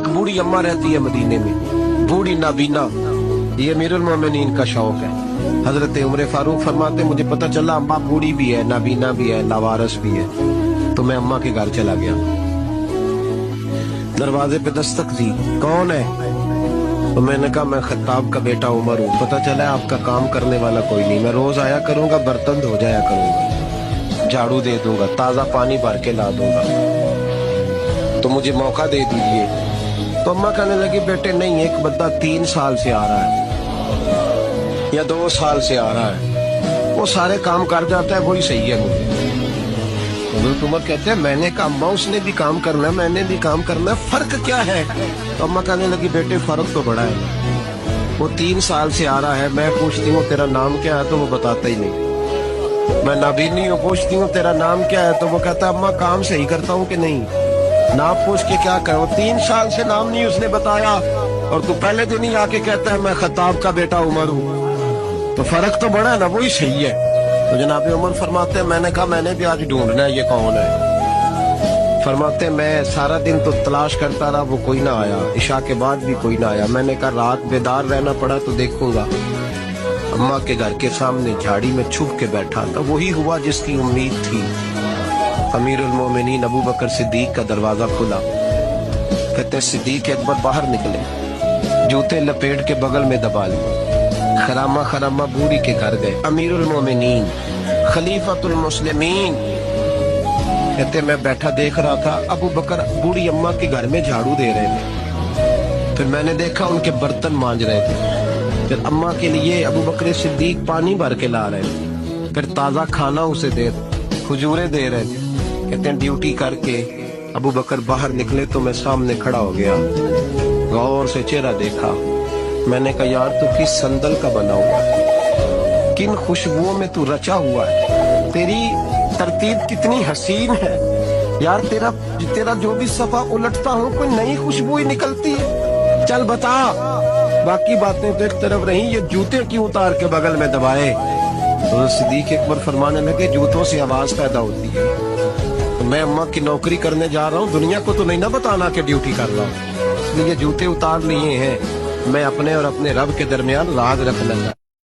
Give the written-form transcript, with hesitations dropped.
एक बूढ़ी अम्मा रहती है मदीने में, बूढ़ी नाबीना। ये अमीरुल मोमिनीन का शौक है। हजरत उमर फारूक फरमाते मुझे पता चला अम्मा बूढ़ी भी है, नाबीना भी है, लावारस भी है, तो मैं अम्मा के घर चला गया। दरवाजे पे दस्तक दी, कौन है? तो मैंने कहा मैं खत्ताब का बेटा उमर हूँ। पता चला आपका काम करने वाला कोई नहीं, मैं रोज आया करूंगा, बर्तन धो जाया करूंगा, झाड़ू दे दूंगा, ताजा पानी भर के ला दूंगा, तो मुझे मौका दे दीजिए। तो अम्मा कहने लगी बेटे नहीं, एक बंदा 3 साल से आ रहा है या 2 साल से आ रहा है, वो सारे काम कर जाता है, वही सही है मुझे। हज़रत उमर कहते हैं मैंने कहा अम्मा उसने भी काम करना है, मैंने भी काम करना है, फर्क क्या है? तो अम्मा कहने लगी बेटे फर्क तो बड़ा है। वो 3 साल से आ रहा है, मैं पूछती हूँ तेरा नाम क्या है तो वो बताता ही नहीं। मैं नाबीनी हूँ, पूछती हूँ तेरा नाम क्या है तो वो कहता है अम्मा काम सही करता हूँ कि नहीं, नाम पूछ के क्या करो। 3 साल से नाम नहीं उसने बताया और तू पहले दिन ही आके कहता है मैं खत्ताब का बेटा उमर हूँ, तो फर्क तो बड़ा है ना, वही सही है। तो जनाब उमर फरमाते हैं मैंने कहा मैंने भी आज ढूंढना है ये कौन है। फरमाते मैं सारा दिन तो तलाश करता रहा, वो कोई ना आया, इशा के बाद भी कोई ना आया। मैंने कहा रात बेदार रहना पड़ा तो देखूंगा। अम्मा के घर के सामने झाड़ी में छुप के बैठा था, वही हुआ जिसकी उम्मीद थी। अमीरुल मोमिनीन अबू बकर सिद्दीक का दरवाजा खुला। कहते सिद्दीक अकबर बाहर निकले, जूते लपेट के बगल में दबा लिए, खरामा खरामा बूढ़ी के घर गए। अमीरुल मोमिनीन खलीफतुल मुस्लिमीन कहते मैं बैठा देख रहा था, अबू बकर बूढ़ी अम्मा के घर में झाड़ू दे रहे थे। फिर मैंने देखा उनके बर्तन मांज रहे थे, फिर अम्मा के लिए अबू बकर सिद्दीक पानी भर के ला रहे थे, फिर ताजा खाना उसे दे, खजूरें दे रहे थे। कहते हैं ड्यूटी करके अबू बकर बाहर निकले तो मैं सामने खड़ा हो गया, गौर से चेहरा देखा। मैंने कहा यार तू किस संदल का बना हुआ है, किन खुशबुओं में तू रचा हुआ है, तेरी तरतीब कितनी हसीन है यार, तेरा जो भी सफा उलटता हूँ कोई नई खुशबू ही निकलती है। चल बता। बाकी बातें तो एक तरफ रही, ये जूते क्यों उतार के बगल में दबाए? तो सिद्दीक अकबर फरमाने लगे जूतों से आवाज पैदा होती है, तो मैं अम्मा की नौकरी करने जा रहा हूँ, दुनिया को तो नहीं ना बताना कि ड्यूटी कर रहा हूँ, इसलिए जूते उतार लिए हैं। मैं अपने और अपने रब के दरमियान राज रख लूंगा।